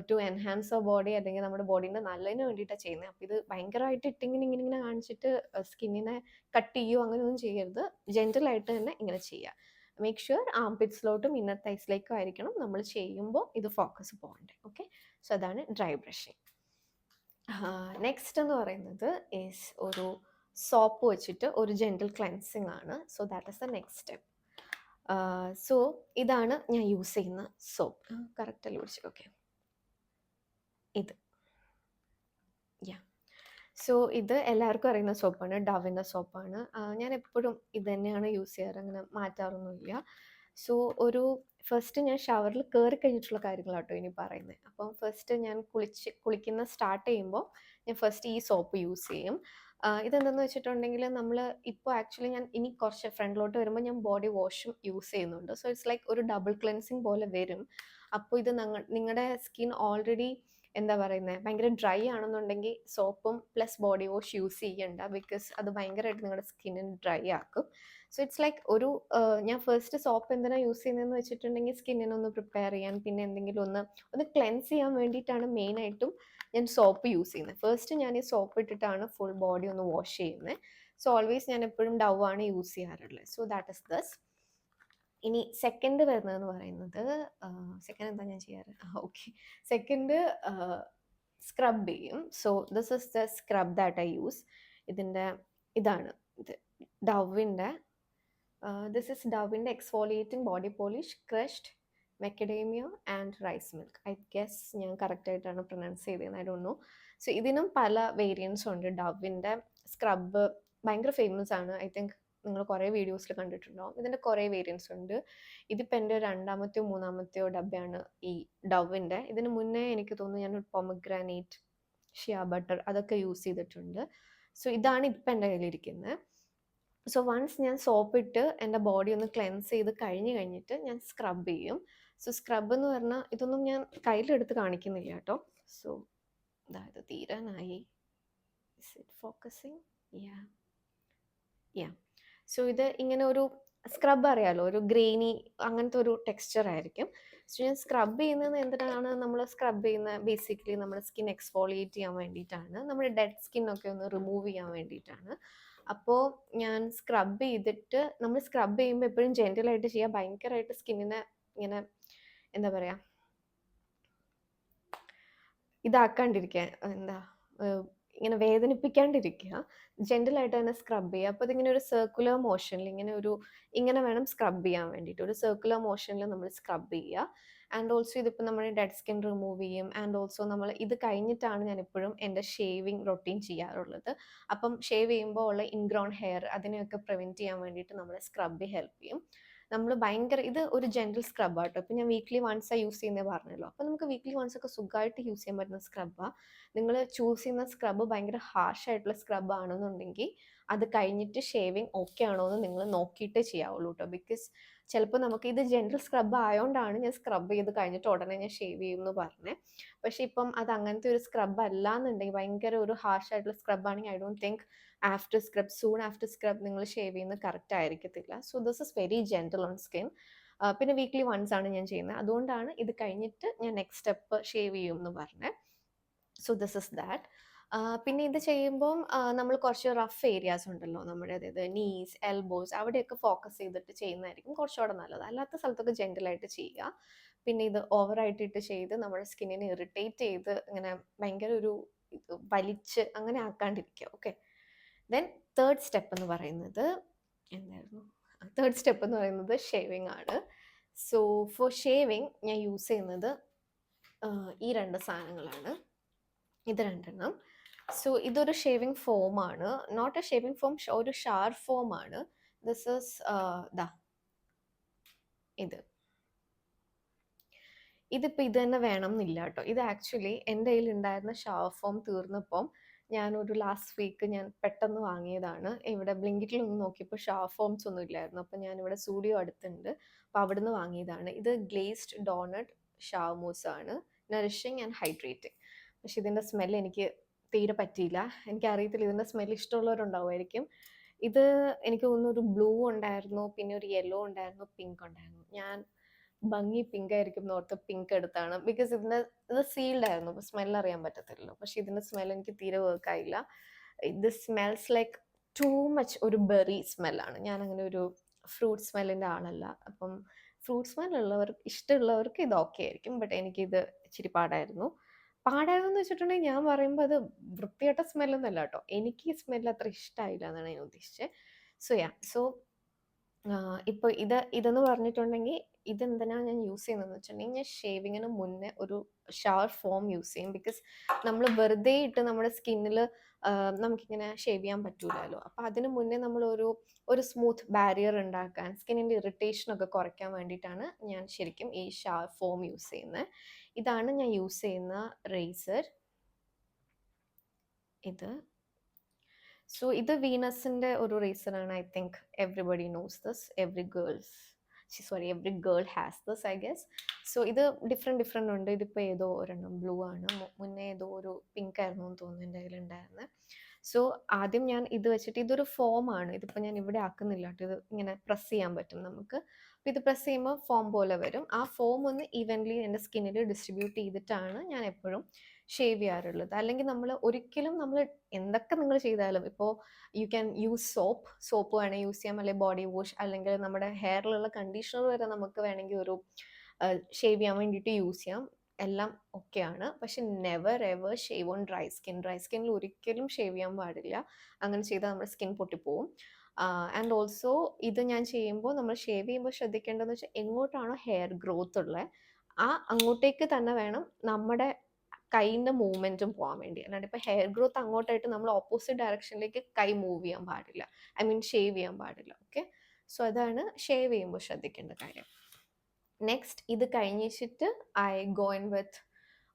to enhance our body, അല്ലെങ്കിൽ നമ്മുടെ ബോഡീൻ്റെ നല്ലതിന് വേണ്ടിയിട്ടാണ് ചെയ്യുന്നത്. അപ്പോൾ ഇത് ഭയങ്കരമായിട്ട് ഇങ്ങനെ കാണിച്ചിട്ട് സ്കിന്നിനെ കട്ട് ചെയ്യുകയോ അങ്ങനെയൊന്നും ചെയ്യരുത്. ജെൻറ്റലായിട്ട് തന്നെ ഇങ്ങനെ ചെയ്യുക. മേക്ക് ഷുവർ ആംപിറ്റ്സിലോട്ടും ഇന്നർ തൈസിലേക്കും ആയിരിക്കണം നമ്മൾ ചെയ്യുമ്പോൾ ഇത് ഫോക്കസ് പോകണ്ടേ. ഓക്കെ, സോ അതാണ് ഡ്രൈ ബ്രഷിങ്. നെക്സ്റ്റ് എന്ന് പറയുന്നത് ഈസ് ഒരു സോപ്പ് വെച്ചിട്ട് ഒരു ജെൻറ്റൽ ക്ലെൻസിങ് ആണ്. So that is the next step. So ഇതാണ് ഞാൻ യൂസ് ചെയ്യുന്ന സോപ്പ്. കറക്റ്റല്ലേ പിടിച്ചു? ഓക്കെ, ഇത് യാ. സോ ഇത് എല്ലാവർക്കും അറിയുന്ന സോപ്പാണ്, ഡവിൻ്റെ സോപ്പാണ്. ഞാൻ എപ്പോഴും ഇത് തന്നെയാണ് യൂസ് ചെയ്യാറ്, അങ്ങനെ മാറ്റാറൊന്നുമില്ല. സോ ഫസ്റ്റ് ഞാൻ ഷവറിൽ കയറി കഴിഞ്ഞിട്ടുള്ള കാര്യങ്ങളാട്ടോ ഇനി പറയുന്നത്. അപ്പം ഫസ്റ്റ് ഞാൻ കുളിക്കുന്ന സ്റ്റാർട്ട് ചെയ്യുമ്പോൾ ഞാൻ ഫസ്റ്റ് ഈ സോപ്പ് യൂസ് ചെയ്യും. ഇതെന്തെന്ന് വെച്ചിട്ടുണ്ടെങ്കിൽ നമ്മൾ ഇപ്പോൾ ആക്ച്വലി ഞാൻ ഇനി കുറച്ച് ഫ്രണ്ടിലോട്ട് വരുമ്പോൾ ഞാൻ ബോഡി വാഷും യൂസ് ചെയ്യുന്നുണ്ട്. സോ ഇറ്റ്സ് ലൈക്ക് ഒരു ഡബിൾ ക്ലെൻസിങ് പോലെ വരും. അപ്പോൾ ഇത് നിങ്ങളുടെ സ്കിൻ ഓൾറെഡി എന്താ പറയുന്നത് ഭയങ്കര ഡ്രൈ ആണെന്നുണ്ടെങ്കിൽ സോപ്പും പ്ലസ് ബോഡി വാഷ് യൂസ് ചെയ്യണ്ട, ബിക്കോസ് അത് ഭയങ്കരമായിട്ട് നിങ്ങളുടെ സ്കിന്നിന് ഡ്രൈ ആക്കും. സോ ഇറ്റ്സ് ലൈക്ക് ഞാൻ ഫസ്റ്റ് സോപ്പ് എന്തിനാണ് യൂസ് ചെയ്യുന്നതെന്ന് വെച്ചിട്ടുണ്ടെങ്കിൽ സ്കിന്നിനൊന്ന് പ്രിപ്പയർ ചെയ്യാൻ, പിന്നെ എന്തെങ്കിലും ഒന്ന് ക്ലെൻസ് ചെയ്യാൻ വേണ്ടിയിട്ടാണ് മെയിനായിട്ടും ഞാൻ സോപ്പ് യൂസ് ചെയ്യുന്നത്. ഫസ്റ്റ് ഞാൻ ഈ സോപ്പ് ഇട്ടിട്ടാണ് ഫുൾ ബോഡി ഒന്ന് വാഷ് ചെയ്യുന്നത്. സോ ഓൾവേസ് ഞാൻ എപ്പോഴും ഡവ് ആണ് യൂസ് ചെയ്യാറുള്ളത്. So that is thus. ഇനി സെക്കൻഡ് വരുന്നതെന്ന് പറയുന്നത് സെക്കൻഡ് എന്താ ഞാൻ ചെയ്യാറ്? ഓക്കെ, സെക്കൻഡ് സ്ക്രബ് ചെയ്യും. So this is the scrub that I use. ഇതാണ് ഇത് ഡവിൻ്റെ ദിസ് ഇസ് ഡവിൻ്റെ exfoliating body polish crushed macadamia and rice milk. I guess ഞാൻ കറക്റ്റായിട്ടാണ് പ്രൊനൗൺസ് ചെയ്തത്, ഐ ഡോണ്ട് നോ. സോ ഇതിനും പല വേരിയൻസ് ഉണ്ട്. ഡവിൻ്റെ സ്ക്രബ് ഭയങ്കര ഫേമസ് ആണ്, ഐ തിങ്ക് നിങ്ങൾ കുറേ വീഡിയോസിൽ കണ്ടിട്ടുണ്ടാവും. ഇതിൻ്റെ കുറേ വേരിയൻസ് ഉണ്ട്. ഇതിപ്പോൾ എൻ്റെ 2ാമത്തെയോ 3ാമത്തെയോ ഡബ്ബയാണ് ഈ ഡവിൻ്റെ. ഇതിന് മുന്നേ എനിക്ക് തോന്നുന്നു ഞാൻ പൊമഗ്രാനേറ്റ്, ഷിയ ബട്ടർ അതൊക്കെ യൂസ് ചെയ്തിട്ടുണ്ട്. സോ ഇതാണ് ഇപ്പം എൻ്റെ കയ്യിലിരിക്കുന്നത്. സോ വൺസ് ഞാൻ സോപ്പ് ഇട്ട് എൻ്റെ ബോഡി ഒന്ന് ക്ലെൻസ് ചെയ്ത് കഴിഞ്ഞിട്ട് ഞാൻ സ്ക്രബ് ചെയ്യും. സോ സ്ക്രബ് എന്ന് പറഞ്ഞാൽ ഇതൊന്നും ഞാൻ കയ്യിലെടുത്ത് കാണിക്കുന്നില്ല കേട്ടോ. സോ അതായത് തീരാനായി. Is it focusing? Yeah. So ഇത് ഇങ്ങനെ ഒരു സ്ക്രബ് അറിയാലോ, ഒരു ഗ്രെയിനി അങ്ങനത്തെ ഒരു ടെക്സ്ചർ ആയിരിക്കും. സോ ഞാൻ സ്ക്രബ് ചെയ്യുന്നത് എന്തിനാണ് നമ്മൾ സ്ക്രബ് ചെയ്യുന്നത്? ബേസിക്കലി നമ്മുടെ സ്കിൻ എക്സ്ഫോളിയേറ്റ് ചെയ്യാൻ വേണ്ടിയിട്ടാണ്, നമ്മുടെ ഡെഡ് സ്കിന്നൊക്കെ ഒന്ന് റിമൂവ് ചെയ്യാൻ വേണ്ടിയിട്ടാണ്. അപ്പോൾ ഞാൻ സ്ക്രബ് ചെയ്തിട്ട്, നമ്മൾ സ്ക്രബ് ചെയ്യുമ്പോൾ എപ്പോഴും ജെൻറ്റലായിട്ട് ചെയ്യുക, ഭയങ്കരമായിട്ട് സ്കിന്നിനെ ഇങ്ങനെ എന്താ പറയുക, ഇതാക്കാണ്ടിരിക്കുക, എന്താ ഇങ്ങനെ വേദനിപ്പിക്കാണ്ടിരിക്കുക, ജെൻറ്റലായിട്ട് തന്നെ സ്ക്രബ് ചെയ്യുക. അപ്പോൾ ഇതിങ്ങനെ ഒരു സർക്കുലർ മോഷനിൽ ഇങ്ങനെ വേണം സ്ക്രബ് ചെയ്യാൻ വേണ്ടിയിട്ട്. ഒരു സർക്കുലർ മോഷനിൽ നമ്മൾ സ്ക്രബ് ചെയ്യുക. ആൻഡ് ഓൾസോ ഇതിപ്പോൾ നമ്മുടെ ഡെഡ് സ്കിൻ റിമൂവ് ചെയ്യും. ആൻഡ് ഓൾസോ നമ്മൾ ഇത് കഴിഞ്ഞിട്ടാണ് ഞാൻ എപ്പോഴും എൻ്റെ ഷേവിങ് റൊട്ടീൻ ചെയ്യാറുള്ളത്. അപ്പം ഷേവ് ചെയ്യുമ്പോൾ ഉള്ള ഇൻഗ്രോൺ ഹെയർ അതിനെയൊക്കെ പ്രിവെൻറ്റ് ചെയ്യാൻ വേണ്ടിയിട്ട് നമ്മളെ സ്ക്രബ് ഹെൽപ്പ് ചെയ്യും. നമ്മൾ ഭയങ്കര ഇത് ഒരു ജെൻറൽ സ്ക്രബ് ആട്ടോ. ഇപ്പം ഞാൻ വീക്ക്ലി വൺസാണ് യൂസ് ചെയ്യുന്നത് പറഞ്ഞല്ലോ. അപ്പം നമുക്ക് വീക്ക്ലി വൺസ് ഒക്കെ സുഖമായിട്ട് യൂസ് ചെയ്യാൻ പറ്റുന്ന സ്ക്രബാണ്. നിങ്ങൾ ചൂസ് ചെയ്യുന്ന സ്ക്രബ് ഭയങ്കര ഹാർഷ് ആയിട്ടുള്ള സ്ക്രബ് ആണെന്നുണ്ടെങ്കിൽ അത് കഴിഞ്ഞിട്ട് ഷേവിങ് ഓക്കെ ആണോ എന്ന് നിങ്ങൾ നോക്കിയിട്ടേ ചെയ്യാവുള്ളൂ കേട്ടോ. ബിക്കോസ് ചിലപ്പോൾ നമുക്ക് ഇത് ജെൻറൽ സ്ക്രബ് ആയതുകൊണ്ടാണ് ഞാൻ സ്ക്രബ് ചെയ്ത് കഴിഞ്ഞിട്ട് ഉടനെ ഞാൻ ഷേവ് ചെയ്യും എന്ന് പറഞ്ഞത്. പക്ഷെ ഇപ്പം അത് അങ്ങനത്തെ ഒരു സ്ക്രബ് അല്ല എന്നുണ്ടെങ്കിൽ, ഭയങ്കര ഒരു ഹാർഷ് ആയിട്ടുള്ള സ്ക്രബ് ആണെങ്കിൽ I don't think soon after scrub നിങ്ങൾ ഷേവ് ചെയ്യുന്നത് കറക്റ്റ് ആയിരിക്കത്തില്ല. So this is very gentle on skin. പിന്നെ വീക്ക്ലി വൺസ് ആണ് ഞാൻ ചെയ്യുന്നത്. അതുകൊണ്ടാണ് ഇത് കഴിഞ്ഞിട്ട് ഞാൻ നെക്സ്റ്റ് സ്റ്റെപ്പ് ഷേവ് ചെയ്യും എന്ന് പറഞ്ഞത്. So this is that. പിന്നെ ഇത് ചെയ്യുമ്പം നമ്മൾ കുറച്ച് റഫ് ഏരിയാസ് ഉണ്ടല്ലോ നമ്മുടെ, അതായത് നീസ്, എൽബോസ്, അവിടെയൊക്കെ ഫോക്കസ് ചെയ്തിട്ട് ചെയ്യുന്നതായിരിക്കും കുറച്ചുകൂടെ നല്ലത്. അല്ലാത്ത സ്ഥലത്തൊക്കെ ജെൻറ്റലായിട്ട് ചെയ്യുക. പിന്നെ ഇത് ഓവറായിട്ടിട്ട് ചെയ്ത് നമ്മുടെ സ്കിന്നിനെ ഇറിറ്റേറ്റ് ചെയ്ത് ഇങ്ങനെ ഭയങ്കര ഒരു വലിച്ച് അങ്ങനെ ആക്കാണ്ടിരിക്കുക. ഓക്കെ. ദെൻ തേർഡ് സ്റ്റെപ്പ് എന്ന് പറയുന്നത് എന്തായിരുന്നു? തേർഡ് സ്റ്റെപ്പ് എന്ന് പറയുന്നത് ഷേവിങ് ആണ്. സോ ഫോർ ഷേവിങ് ഞാൻ യൂസ് ചെയ്യുന്നത് ഈ രണ്ട് സാധനങ്ങളാണ്. ഇത് രണ്ടെണ്ണം. സോ ഇതൊരു ഷേവിങ് ഫോം ആണ്. നോട്ട് എ ഷേവിങ് ഫോം, ഒരു ഷാർ ഫോം ആണ്. ദിസ് ഇസ് ഇതിപ്പോൾ ഇത് തന്നെ വേണം എന്നില്ല കേട്ടോ. ഇത് ആക്ച്വലി എൻ്റെ കയ്യിൽ ഉണ്ടായിരുന്ന ഷവർ ഫോം തീർന്നപ്പം ഞാനൊരു ലാസ്റ്റ് വീക്ക് ഞാൻ പെട്ടെന്ന് വാങ്ങിയതാണ്. ഇവിടെ ബ്ലിങ്കിറ്റിലൊന്ന് നോക്കിയപ്പോൾ ഷവർ ഫോംസ് ഒന്നും ഇല്ലായിരുന്നു. അപ്പോൾ ഞാനിവിടെ സ്റ്റുഡിയോ അടുത്തുണ്ട്, അപ്പോൾ അവിടുന്ന് വാങ്ങിയതാണ്. ഇത് ഗ്ലേസ്ഡ് ഡോണട്ട് ഷവർ മൂസ് ആണ്, നറിഷിങ് ആൻഡ് ഹൈഡ്രേറ്റിംഗ്. പക്ഷെ ഇതിൻ്റെ സ്മെല്ല് എനിക്ക് തീരെ പറ്റിയില്ല. എനിക്കറിയത്തില്ല, ഇതിൻ്റെ സ്മെല്ല് ഇഷ്ടമുള്ളവരുണ്ടാവുമായിരിക്കും. ഇത് എനിക്ക് തോന്നുന്നു ഒരു ബ്ലൂ ഉണ്ടായിരുന്നു, പിന്നെ ഒരു യെല്ലോ ഉണ്ടായിരുന്നു, പിങ്ക് ഉണ്ടായിരുന്നു. ഞാൻ ഭംഗി പിങ്ക് ആയിരിക്കും എന്നോർത്ത് പിങ്ക് എടുത്താണ്. ബിക്കോസ് ഇത് സീൽഡ് ആയിരുന്നു, അപ്പോൾ സ്മെൽ അറിയാൻ പറ്റത്തില്ലല്ലോ. പക്ഷെ ഇതിൻ്റെ സ്മെൽ എനിക്ക് തീരെ വർക്ക് ആയില്ല. ഇത് സ്മെൽസ് ലൈക്ക് ടൂ മച്ച് ഒരു ബെറി സ്മെല്ലാണ്. ഞാൻ അങ്ങനെ ഒരു ഫ്രൂട്ട് സ്മെല്ലിൻ്റെ ആളല്ല. അപ്പം ഫ്രൂട്ട് ഇഷ്ടമുള്ളവർക്ക് ഇത് ഓക്കെ ആയിരിക്കും. ബട്ട് എനിക്കിത് ഇച്ചിരി പാടായിരുന്നു. പാടായിരുന്നു വെച്ചിട്ടുണ്ടെങ്കിൽ ഞാൻ പറയുമ്പോൾ അത് വൃത്തികെട്ട സ്മെല്ലൊന്നുമല്ല കേട്ടോ. എനിക്ക് ഈ സ്മെല്ല് അത്ര ഇഷ്ടമായില്ല എന്നാണ് ഞാൻ ഉദ്ദേശിച്ചത്. സോ ഇപ്പോൾ ഇതെന്ന് പറഞ്ഞിട്ടുണ്ടെങ്കിൽ ഇതെന്തിനാണ് ഞാൻ യൂസ് ചെയ്യുന്നതെന്ന് വെച്ചിട്ടുണ്ടെങ്കിൽ, ഞാൻ ഷേവിങ്ങിന് മുന്നേ ഒരു ഷവർ ഫോം യൂസ് ചെയ്യും. ബിക്കോസ് നമ്മൾ വെറുതെ ഇട്ട് നമ്മുടെ സ്കിന്നിൽ നമുക്കിങ്ങനെ ഷേവ് ചെയ്യാൻ പറ്റൂലല്ലോ. അപ്പോൾ അതിന് മുന്നേ നമ്മൾ ഒരു സ്മൂത്ത് ബാരിയർ ഉണ്ടാക്കാൻ, സ്കിന്നിൻ്റെ ഇറിറ്റേഷനൊക്കെ കുറയ്ക്കാൻ വേണ്ടിയിട്ടാണ് ഞാൻ ശരിക്കും ഈ ഷവർ ഫോം യൂസ് ചെയ്യുന്നത്. ഇതാണ് ഞാൻ യൂസ് ചെയ്യുന്ന റേസർ. സോ ഇത് വീനസിൻ്റെ ഒരു റേസറാണ്. I think everybody knows this. Every girl has this, I guess. So ഇത് ഡിഫറെൻറ്റ് ഉണ്ട്. ഇതിപ്പോൾ ഏതോ ഒരെണ്ണം ബ്ലൂ ആണ്, മുന്നേ ഏതോ ഒരു പിങ്ക് ആയിരുന്നു എന്ന് തോന്നുന്നു എൻ്റെ കയ്യിലുണ്ടായിരുന്നത്. സോ ആദ്യം ഞാൻ ഇത് വെച്ചിട്ട്, ഇതൊരു ഫോമാണ്, ഇതിപ്പോൾ ഞാൻ ഇവിടെ ആക്കുന്നില്ല കേട്ടോ. ഇത് ഇങ്ങനെ പ്രസ് ചെയ്യാൻ പറ്റും നമുക്ക്. അപ്പോൾ ഇത് പ്രസ് ചെയ്യുമ്പോൾ ഫോം പോലെ വരും. ആ ഫോം ഒന്ന് ഈവൻലി എൻ്റെ സ്കിന്നിൽ ഡിസ്ട്രിബ്യൂട്ട് ചെയ്തിട്ടാണ് ഞാൻ എപ്പോഴും ഷേവ് ചെയ്യാറുള്ളത്. അല്ലെങ്കിൽ നമ്മൾ എന്തൊക്കെ നിങ്ങൾ ചെയ്താലും, ഇപ്പോൾ യു ക്യാൻ യൂസ് സോപ്പ് വേണമെങ്കിൽ യൂസ് ചെയ്യാം, അല്ലെങ്കിൽ ബോഡി വാഷ്, അല്ലെങ്കിൽ നമ്മുടെ ഹെയറിലുള്ള കണ്ടീഷണർ വരെ നമുക്ക് വേണമെങ്കിൽ ഒരു ഷേവ് ചെയ്യാൻ വേണ്ടിയിട്ട് യൂസ് ചെയ്യാം. എല്ലാം ഓക്കെയാണ്. പക്ഷെ never ever shave on dry സ്കിന്നിൽ ഒരിക്കലും ഷേവ് ചെയ്യാൻ പാടില്ല. അങ്ങനെ ചെയ്താൽ നമ്മുടെ സ്കിൻ പൊട്ടിപ്പോവും. ആൻഡ് ഓൾസോ ഇത് ഞാൻ ചെയ്യുമ്പോൾ, നമ്മൾ ഷേവ് ചെയ്യുമ്പോൾ ശ്രദ്ധിക്കേണ്ടതെന്ന് വെച്ചാൽ, എങ്ങോട്ടാണോ ഹെയർ ഗ്രോത്ത് ഉള്ളത് അങ്ങോട്ടേക്ക് തന്നെ വേണം നമ്മുടെ കൈയിൻ്റെ മൂവ്മെൻറ്റും പോകാൻ വേണ്ടി. അല്ലാണ്ട് ഇപ്പോൾ ഹെയർ ഗ്രോത്ത് അങ്ങോട്ടായിട്ട് നമ്മൾ ഓപ്പോസിറ്റ് ഡയറക്ഷനിലേക്ക് കൈ മൂവ് ചെയ്യാൻ പാടില്ല, ഷേവ് ചെയ്യാൻ പാടില്ല. ഓക്കെ. സോ അതാണ് ഷേവ് ചെയ്യുമ്പോൾ ശ്രദ്ധിക്കേണ്ട കാര്യം. നെക്സ്റ്റ് ഇത് കഴിഞ്ഞിട്ട് ഐ ഗോ ഇൻ വിത്ത്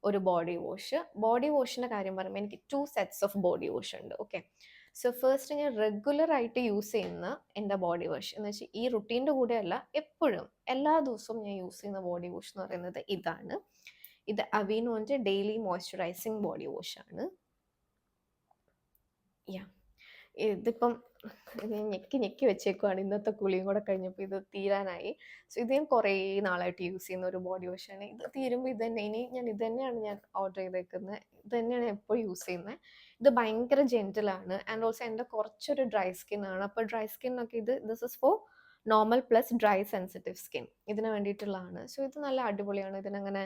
ഒരു ബോഡി വാഷിൻ്റെ കാര്യം പറയുമ്പോൾ എനിക്ക് 2 സെറ്റ്സ് ഓഫ് ബോഡി വാഷ് ഉണ്ട്. ഓക്കെ. സോ ഫസ്റ്റ് ഞാൻ റെഗുലർ ആയിട്ട് യൂസ് ചെയ്യുന്ന എൻ്റെ ബോഡി വാഷ് എന്ന് വെച്ചാൽ, ഈ റുട്ടീൻ്റെ കൂടെയല്ല, എപ്പോഴും എല്ലാ ദിവസവും ഞാൻ യൂസ് ചെയ്യുന്ന ബോഡി വാഷ് എന്ന് പറയുന്നത് ഇതാണ്. ഇത് അവീനോൻ്റെ ഡെയിലി മോയ്സ്ചറൈസിങ് ബോഡി വാഷ് ആണ്. ഇതിപ്പം ഇത് ഞാൻ ഞെക്കി ഞെക്കി വെച്ചേക്കുവാണ്. ഇന്നത്തെ കുളിയും കൂടെ കഴിഞ്ഞപ്പോൾ ഇത് തീരാനായി. സോ ഇത് ഞാൻ കുറേ നാളായിട്ട് യൂസ് ചെയ്യുന്ന ഒരു ബോഡി വാഷാണ്. ഇത് തീരുമ്പോൾ ഇത് തന്നെ ഇനി ഞാൻ ഇത് തന്നെയാണ് ഞാൻ ഓർഡർ ചെയ്തേക്കുന്നത്. ഇത് തന്നെയാണ് ഞാൻ എപ്പോഴും യൂസ് ചെയ്യുന്നത്. ഇത് ഭയങ്കര ജെന്റിലാണ് ആൻഡ് ഓൾസോ എൻ്റെ കുറച്ചൊരു ഡ്രൈ സ്കിൻ ആണ്. അപ്പോൾ ഡ്രൈ സ്കിന്നൊക്കെ this is for normal plus dry sensitive skin. ഇതിന് വേണ്ടിയിട്ടുള്ളതാണ്. സോ ഇത് നല്ല അടിപൊളിയാണ്. ഇതിനങ്ങനെ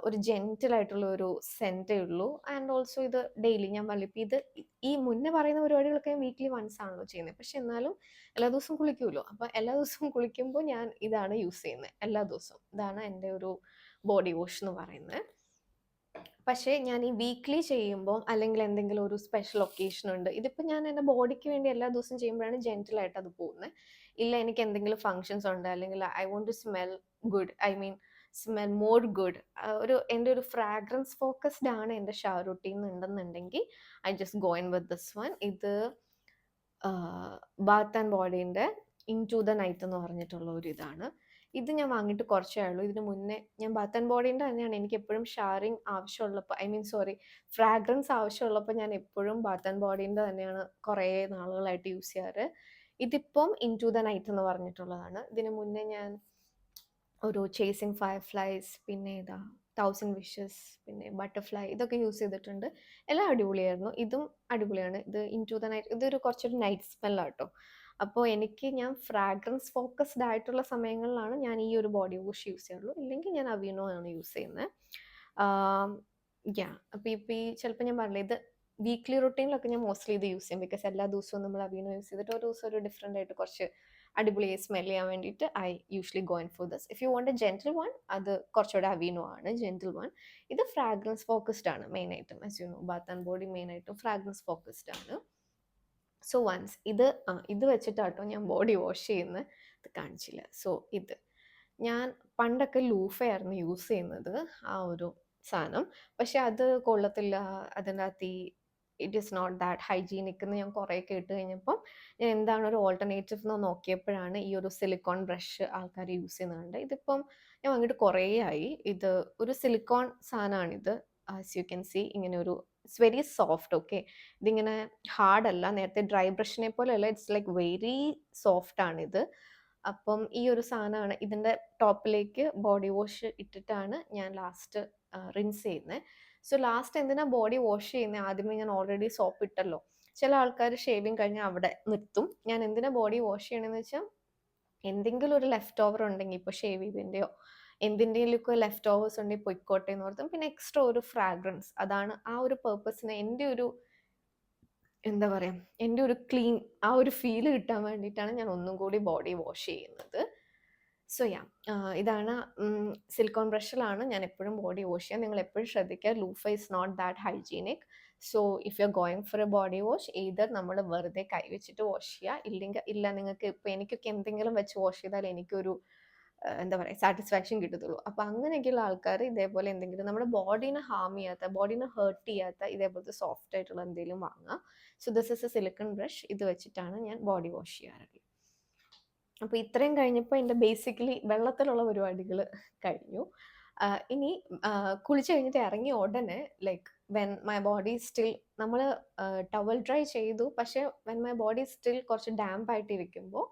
ഒരു ജെന്റിൽ ആയിട്ടുള്ള ഒരു സെൻറ്റേ ഉള്ളൂ. ആൻഡ് ഓൾസോ ഇത് ഡെയിലി ഞാൻ ഇപ്പം ഇത് ഈ മുന്നേ പറയുന്ന പരിപാടികളൊക്കെ ഞാൻ വീക്ക്ലി വൺസ് ആണല്ലോ ചെയ്യുന്നത്. പക്ഷെ എന്നാലും എല്ലാ ദിവസവും കുളിക്കുമല്ലോ. അപ്പോൾ എല്ലാ ദിവസവും കുളിക്കുമ്പോൾ ഞാൻ ഇതാണ് യൂസ് ചെയ്യുന്നത് എല്ലാ ദിവസവും. ഇതാണ് എൻ്റെ ഒരു ബോഡി വാഷ് എന്ന് പറയുന്നത്. പക്ഷേ ഞാൻ ഈ വീക്ക്ലി ചെയ്യുമ്പോൾ അല്ലെങ്കിൽ എന്തെങ്കിലും ഒരു സ്പെഷ്യൽ ഒക്കേഷൻ ഉണ്ട്, ഇതിപ്പോൾ ഞാൻ എൻ്റെ ബോഡിക്ക് വേണ്ടി എല്ലാ ദിവസവും ചെയ്യുമ്പോഴാണ് ജെന്റിലായിട്ട് അത് പോകുന്നത്. ഇല്ല എനിക്ക് എന്തെങ്കിലും ഫങ്ഷൻസ് ഉണ്ട് അല്ലെങ്കിൽ I want to smell good, I mean smell more good, എൻ്റെ ഒരു ഫ്രാഗ്രൻസ് ഫോക്കസ്ഡ് ആണ് എൻ്റെ ഷവർ റുട്ടീൻ ഉണ്ടെന്നുണ്ടെങ്കിൽ I just go in with this one. ഇത് ബാത്ത് ആൻഡ് ബോഡീൻ്റെ ഇൻ ടു ദ നൈറ്റ് എന്ന് പറഞ്ഞിട്ടുള്ള ഒരു ഇതാണ്. ഇത് ഞാൻ വാങ്ങിയിട്ട് കുറച്ചേ ആയുള്ളൂ. ഇതിന് മുന്നേ ഞാൻ ബാത്ത് ആൻഡ് ബോഡീൻ്റെ തന്നെയാണ് എനിക്ക് എപ്പോഴും ഷവറിങ് ആവശ്യമുള്ളപ്പോൾ, ഐ മീൻ സോറി, ഫ്രാഗ്രൻസ് ആവശ്യമുള്ളപ്പോൾ ഞാൻ എപ്പോഴും ബാത്ത് ആൻഡ് ബോഡീൻ്റെ തന്നെയാണ് കുറേ നാളുകളായിട്ട് യൂസ് ചെയ്യാറ്. ഇതിപ്പം ഇൻ ടു ദ നൈറ്റ് എന്ന് പറഞ്ഞിട്ടുള്ളതാണ്. ഇതിന് മുന്നേ ഞാൻ ഒരു ചേസിങ് ഫയർഫ്ലൈസ്, പിന്നെ ഇതാ തൗസൻഡ് വിഷസ്, പിന്നെ ബട്ടർഫ്ലൈ, ഇതൊക്കെ യൂസ് ചെയ്തിട്ടുണ്ട്. എല്ലാം അടിപൊളിയായിരുന്നു. ഇതും അടിപൊളിയാണ്. ഇത് ഇൻ ടു ദ നൈറ്റ്, ഇതൊരു കുറച്ചൊരു നൈറ്റ് സ്മെല്ലാട്ടോ. അപ്പോൾ ഞാൻ ഫ്രാഗ്രൻസ് ഫോക്കസ്ഡ് ആയിട്ടുള്ള സമയങ്ങളിലാണ് ഞാൻ ഈ ഒരു ബോഡി വാഷ് യൂസ് ചെയ്യാറുള്ളൂ. ഇല്ലെങ്കിൽ ഞാൻ അവീനോ ആണ് യൂസ് ചെയ്യുന്നത്. അപ്പോൾ ഇപ്പോൾ ഈ ചിലപ്പോൾ ഞാൻ പറഞ്ഞില്ലേ, ഇത് വീക്ക്ലി റുട്ടീനിലൊക്കെ ഞാൻ മോസ്റ്റ്ലി ഇത് യൂസ് ചെയ്യും. ബിക്കോസ് എല്ലാ ദിവസവും നമ്മൾ അവീനോ യൂസ് ചെയ്തിട്ട് ഒരു ദിവസം ഒരു ഡിഫറെൻ്റ് ആയിട്ട് കുറച്ച് അടിപൊളിയായി സ്മെൽ ചെയ്യാൻ വേണ്ടിയിട്ട് I usually go in for this. If you want A gentle one, അത് കുറച്ചുകൂടെ അവീനോ ആണ് ജെന്റിൽ വൺ. ഇത് ഫ്രാഗ്രൻസ് ഫോക്കസ്ഡ് ആണ് മെയിനായിട്ടും. As you know, Baat and body മെയിനായിട്ടും ഫ്രാഗ്രൻസ് ഫോക്കസ്ഡ് ആണ്. സോ വൺസ് ഇത് വെച്ചിട്ടാട്ടോ ഞാൻ ബോഡി വാഷ് ചെയ്യുന്നത്. ഇത് കാണിച്ചില്ല. സോ ഇത് ഞാൻ പണ്ടൊക്കെ ലൂഫയായിരുന്നു യൂസ് ചെയ്യുന്നത്, ആ ഒരു സാധനം. പക്ഷെ അത് കൊള്ളത്തില്ല, അതിൻ്റെ അകത്ത് it is not that hygienic എന്ന് ഞാൻ കുറേ കേട്ട് കഴിഞ്ഞപ്പം ഞാൻ എന്താണ് ഒരു ഓൾട്ടർനേറ്റീവ് എന്ന് നോക്കിയപ്പോഴാണ് ഈ ഒരു സിലിക്കോൺ ബ്രഷ് ആൾക്കാർ യൂസ് ചെയ്യുന്നുണ്ട്. ഇതിപ്പം ഞാൻ വാങ്ങിയിട്ട് കുറേ ആയി. ഇത് ഒരു സിലിക്കോൺ സാധനമാണിത്. ആസ് യു ക്യാൻ സി, ഇങ്ങനെ ഒരു ഇറ്റ്സ് വെരി സോഫ്റ്റ്. ഓക്കെ, ഇതിങ്ങനെ ഹാർഡ് അല്ല, നേരത്തെ ഡ്രൈ ബ്രഷിനെ പോലെ അല്ല, ഇറ്റ്സ് ലൈക്ക് വെരി സോഫ്റ്റ് ആണിത്. അപ്പം ഈ ഒരു സാധനമാണ് ഇതിൻ്റെ ടോപ്പിലേക്ക് ബോഡി വാഷ് ഇട്ടിട്ടാണ് ഞാൻ ലാസ്റ്റ് റിൻസ് ചെയ്യുന്നത്. സോ ലാസ്റ്റ് എന്തിനാ ബോഡി വാഷ് ചെയ്യുന്നത്, ആദ്യമേ ഞാൻ ഓൾറെഡി സോപ്പ് ഇട്ടല്ലോ. ചില ആൾക്കാർ ഷേവിങ് കഴിഞ്ഞാൽ അവിടെ നിർത്തും. ഞാൻ എന്തിനാ ബോഡി വാഷ് ചെയ്യണമെന്ന് വെച്ചാൽ എന്തെങ്കിലും ഒരു ലെഫ്റ്റ് ഓവർ ഉണ്ടെങ്കിൽ, ഇപ്പോൾ ഷേവ് ചെയ്തതിൻ്റെയോ എന്തിൻ്റെയൊക്കെ ലെഫ്റ്റ് ഓവേഴ്സ് ഉണ്ടെങ്കിൽ പൊയ്ക്കോട്ടെ എന്ന് ഓർത്തും. പിന്നെ എക്സ്ട്രാ ഒരു ഫ്രാഗ്രൻസ്, അതാണ് ആ ഒരു പേർപ്പസിന് എൻ്റെ ഒരു എന്താ പറയുക, എൻ്റെ ഒരു ക്ലീൻ ആ ഒരു ഫീൽ കിട്ടാൻ വേണ്ടിയിട്ടാണ് ഞാൻ ഒന്നും കൂടി ബോഡി വാഷ് ചെയ്യുന്നത്. സോ ഇതാണ് സിലിക്കോൺ ബ്രഷിലാണ് ഞാൻ എപ്പോഴും ബോഡി വാഷ് ചെയ്യുക. നിങ്ങൾ എപ്പോഴും ശ്രദ്ധിക്കുക, loofah is not that hygienic. So if you are going for a body wash, either നമ്മൾ വെറുതെ കൈ വെച്ചിട്ട് വാഷ് ചെയ്യുക, ഇല്ല നിങ്ങൾക്ക് ഇപ്പോൾ എനിക്കൊക്കെ എന്തെങ്കിലും വെച്ച് വാഷ് ചെയ്താൽ എനിക്കൊരു എന്താ പറയുക സാറ്റിസ്ഫാക്ഷൻ കിട്ടത്തുള്ളൂ. അപ്പോൾ അങ്ങനെയൊക്കെയുള്ള ആൾക്കാർ ഇതേപോലെ എന്തെങ്കിലും നമ്മുടെ ബോഡീനെ ഹാം ചെയ്യാത്ത, ബോഡീനെ ഹേർട്ട് ചെയ്യാത്ത ഇതേപോലത്തെ സോഫ്റ്റ് ആയിട്ടുള്ള എന്തെങ്കിലും വാങ്ങുക. So this is a silicone brush. ഇത് വെച്ചിട്ടാണ് ഞാൻ ബോഡി വാഷ് ചെയ്യാറുള്ളത്. അപ്പോൾ ഇത്രയും കഴിഞ്ഞപ്പോൾ എൻ്റെ ബേസിക്കലി വെള്ളത്തിലുള്ള പരിപാടികൾ കഴിഞ്ഞു. ഇനി കുളിച്ച് കഴിഞ്ഞിട്ട് ഇറങ്ങിയ ഉടനെ like when my body still, നമ്മൾ ടവൽ ഡ്രൈ ചെയ്തു, പക്ഷേ വെൻ മൈ ബോഡി സ്റ്റിൽ കുറച്ച് ഡാമ്പ് ആയിട്ടിരിക്കുമ്പോൾ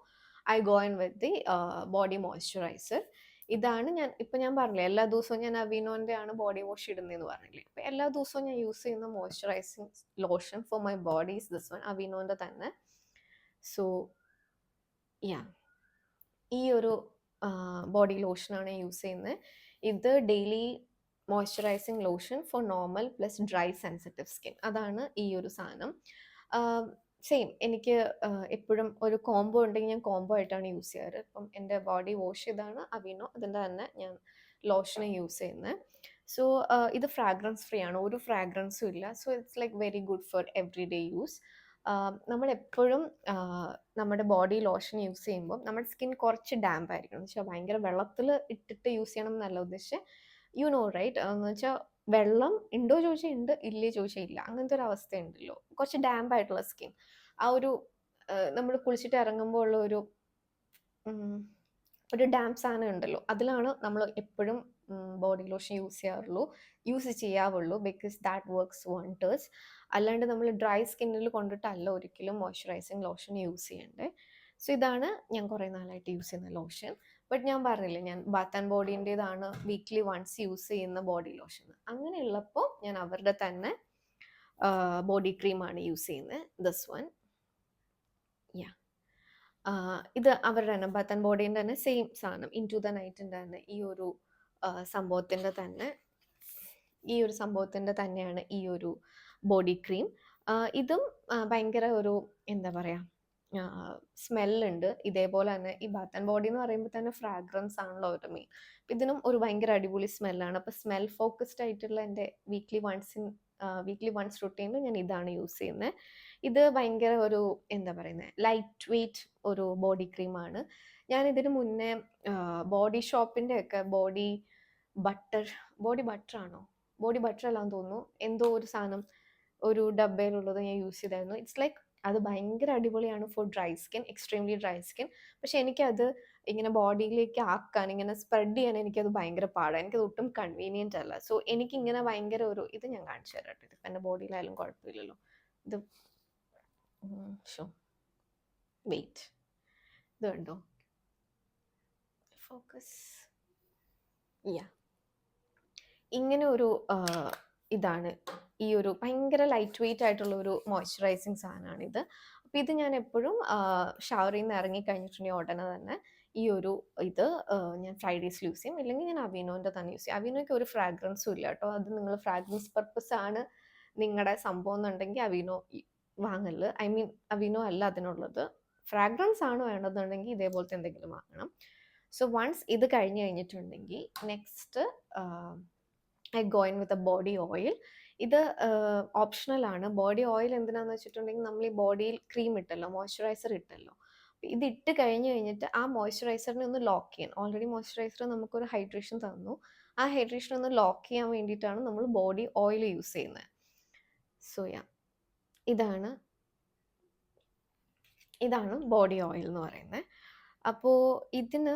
I go in with the body moisturiser. ഇതാണ് ഞാൻ പറഞ്ഞില്ലേ, എല്ലാ ദിവസവും ഞാൻ അവീനോൻ്റെ ആണ് ബോഡി വാഷ് ഇടുന്നതെന്ന് പറഞ്ഞില്ലേ. അപ്പോൾ എല്ലാ ദിവസവും ഞാൻ യൂസ് ചെയ്യുന്ന moisturising lotion for my body is this one, അവീനോൻ്റെ തന്നെ. സോ ഈ ഒരു ബോഡി ലോഷനാണ് യൂസ് ചെയ്യുന്നത്. ഇത് daily moisturising lotion for normal plus dry sensitive skin. അതാണ് ഈ ഒരു സാധനം. സെയിം എനിക്ക് എപ്പോഴും ഒരു കോംബോ ഉണ്ടെങ്കിൽ ഞാൻ കോംബോ ആയിട്ടാണ് യൂസ് ചെയ്യാറ്. ഇപ്പം എൻ്റെ ബോഡി വാഷ് ഇതാണ് അവീനോ, അതിൻ്റെ തന്നെ ഞാൻ ലോഷന് യൂസ് ചെയ്യുന്നത്. സോ ഇത് ഫ്രാഗ്രൻസ് ഫ്രീ ആണ്, ഒരു ഫ്രാഗ്രൻസും ഇല്ല. So it's like very good for every day use. നമ്മളെപ്പോഴും നമ്മുടെ ബോഡി ലോഷൻ യൂസ് ചെയ്യുമ്പോൾ നമ്മുടെ സ്കിൻ കുറച്ച് ഡാമ്പ് ആയിരിക്കണം. എന്ന് വെച്ചാൽ ഭയങ്കര വെള്ളത്തിൽ ഇട്ടിട്ട് യൂസ് ചെയ്യണം എന്നല്ല ഉദ്ദേശിച്ചത്. യു നോ റൈറ്റ്, എന്ന് വെച്ചാൽ വെള്ളം ഉണ്ടോ ചോദിച്ചാൽ ഉണ്ട്, ഇല്ലേ ചോദിച്ചാൽ ഇല്ല, അങ്ങനത്തെ ഒരു അവസ്ഥയുണ്ടല്ലോ. കുറച്ച് ഡാമ്പ് ആയിട്ടുള്ള സ്കിൻ, ആ ഒരു നമ്മൾ കുളിച്ചിട്ട് ഇറങ്ങുമ്പോൾ ഉള്ള ഒരു ഡാമ്പ് സാധനം ഉണ്ടല്ലോ, അതിലാണ് നമ്മൾ എപ്പോഴും ബോഡി ലോഷൻ യൂസ് ചെയ്യാവുള്ളൂ, ബിക്കോസ് ദാറ്റ് വർക്ക്സ് വണ്ടേഴ്സ്. അല്ലാണ്ട് നമ്മൾ ഡ്രൈ സ്കിന്നിൽ കൊണ്ടിട്ടല്ല ഒരിക്കലും മോയ്സ്ചറൈസിങ് ലോഷൻ യൂസ് ചെയ്യണ്ടേ. സോ ഇതാണ് ഞാൻ കുറേ നാളായിട്ട് യൂസ് ചെയ്യുന്ന ലോഷൻ. ബട്ട് ഞാൻ പറഞ്ഞില്ലേ, ഞാൻ ബാത്ത് ആൻഡ് ബോഡീൻ്റെതാണ് വീക്ക്ലി വൺസ് യൂസ് ചെയ്യുന്ന ബോഡി ലോഷൻ. അങ്ങനെയുള്ളപ്പോൾ ഞാൻ അവരുടെ തന്നെ ബോഡി ക്രീമാണ് യൂസ് ചെയ്യുന്നത്, ദിസ് വൺ. യാ, ഇത് അവരുടെ തന്നെ ബാത്ത് ആൻഡ് ബോഡീൻ്റെ തന്നെ സെയിം സാധനം, ഇൻ ടു ദ നൈറ്റിൻ്റെ തന്നെ ഈ ഒരു സംഭവത്തിൻ്റെ തന്നെയാണ് ഈ ഒരു ബോഡി ക്രീം. ഇതും ഭയങ്കര ഒരു എന്താ പറയുക, സ്മെല്ലുണ്ട്. ഇതേപോലെ തന്നെ ഈ ബാത്ത് ആൻഡ് ബോഡി എന്ന് പറയുമ്പോൾ തന്നെ ഫ്രാഗ്രൻസ് ആണല്ലോ ഒരു മെയിൻ. ഇതിനും ഒരു ഭയങ്കര അടിപൊളി സ്മെല്ലാണ്. അപ്പോൾ സ്മെൽ ഫോക്കസ്ഡ് ആയിട്ടുള്ള എൻ്റെ വീക്ക്ലി വൺസ് റുട്ടീനിൽ ഞാൻ ഇതാണ് യൂസ് ചെയ്യുന്നത്. ഇത് ഭയങ്കര ഒരു എന്താ പറയുന്നത്, ലൈറ്റ് വെയ്റ്റ് ഒരു ബോഡി ക്രീമാണ്. ഞാൻ ഇതിന് മുന്നേ ബോഡി ഷോപ്പിൻ്റെ ഒക്കെ ബോഡി ബട്ടറാണോ, ബോഡി ബട്ടർ അല്ലാന്ന് തോന്നുന്നു, എന്തോ ഒരു സാധനം ഒരു ഡബ്ബയിലുള്ളത് ഞാൻ യൂസ് ചെയ്തായിരുന്നു. ഇറ്റ്സ് ലൈക്ക് അത് ഭയങ്കര അടിപൊളിയാണ് four dry skin, extremely dry skin. പക്ഷെ എനിക്കത് ഇങ്ങനെ ബോഡിയിലേക്ക് ആക്കാൻ, ഇങ്ങനെ സ്പ്രെഡ് ചെയ്യാൻ എനിക്കത് ഭയങ്കര പാടാണ്. എനിക്കത് ഒട്ടും കൺവീനിയൻ്റ് അല്ല. സോ എനിക്കിങ്ങനെ ഭയങ്കര ഒരു ഇത് ഞാൻ കാണിച്ചു തരാം കേട്ടോ. ഇതിപ്പോൾ എൻ്റെ ബോഡിയിലായാലും കുഴപ്പമില്ലല്ലോ. ഇത് ഷോ വെയിറ്റ്, ഇത് കണ്ടോ, ഫോക്കസ്. യാ, ഇങ്ങനെ ഒരു ഇതാണ് ഈ ഒരു ഭയങ്കര ലൈറ്റ് വെയ്റ്റ് ആയിട്ടുള്ള ഒരു മോയ്സ്ചറൈസിങ് സാധനമാണിത്. അപ്പോൾ ഇത് ഞാൻ എപ്പോഴും ഷവറിൽ നിന്ന് ഇറങ്ങി കഴിഞ്ഞിട്ടുണ്ടെങ്കിൽ ഉടനെ തന്നെ ഈ ഒരു ഇത് ഞാൻ ഫ്രൈഡേസിൽ യൂസ് ചെയ്യും. ഇല്ലെങ്കിൽ ഞാൻ അവീനോൻ്റെ തന്നെ യൂസ് ചെയ്യും. അവീനോയ്ക്ക് ഒരു ഫ്രാഗ്രൻസും ഇല്ല കേട്ടോ. അത് നിങ്ങൾ ഫ്രാഗ്രൻസ് പർപ്പസ് ആണ് നിങ്ങളുടെ സംഭവം എന്നുണ്ടെങ്കിൽ അവീനോ വാങ്ങല്. ഐ മീൻ അവീനോ അല്ല അതിനുള്ളത്. ഫ്രാഗ്രൻസ് ആണ് വേണ്ടതെന്നുണ്ടെങ്കിൽ ഇതേപോലത്തെ എന്തെങ്കിലും വാങ്ങണം. സോ വൺസ് ഇത് കഴിഞ്ഞ് കഴിഞ്ഞിട്ടുണ്ടെങ്കിൽ next I go in with a body oil. ഇത് ഓപ്ഷണൽ ആണ്. ബോഡി ഓയിൽ എന്തിനാന്ന് വെച്ചിട്ടുണ്ടെങ്കിൽ നമ്മൾ ഈ ബോഡിയിൽ ക്രീം ഇട്ടല്ലോ, മോയ്സ്ചറൈസർ ഇട്ടല്ലോ, ഇത് ഇട്ട് കഴിഞ്ഞിട്ട് ആ മോയ്സ്ചറൈസറിനെ ഒന്ന് ലോക്ക് ചെയ്യാൻ, ഓൾറെഡി മോയ്സ്ചറൈസർ നമുക്കൊരു ഹൈഡ്രേഷൻ തന്നു, ആ ഹൈഡ്രേഷൻ ഒന്ന് ലോക്ക് ചെയ്യാൻ വേണ്ടിയിട്ടാണ് നമ്മൾ ബോഡി ഓയിൽ യൂസ് ചെയ്യുന്നത്. സോ യാ, ഇതാണ് ബോഡി ഓയിൽ എന്ന് പറയുന്നത്. അപ്പോൾ ഇതിന്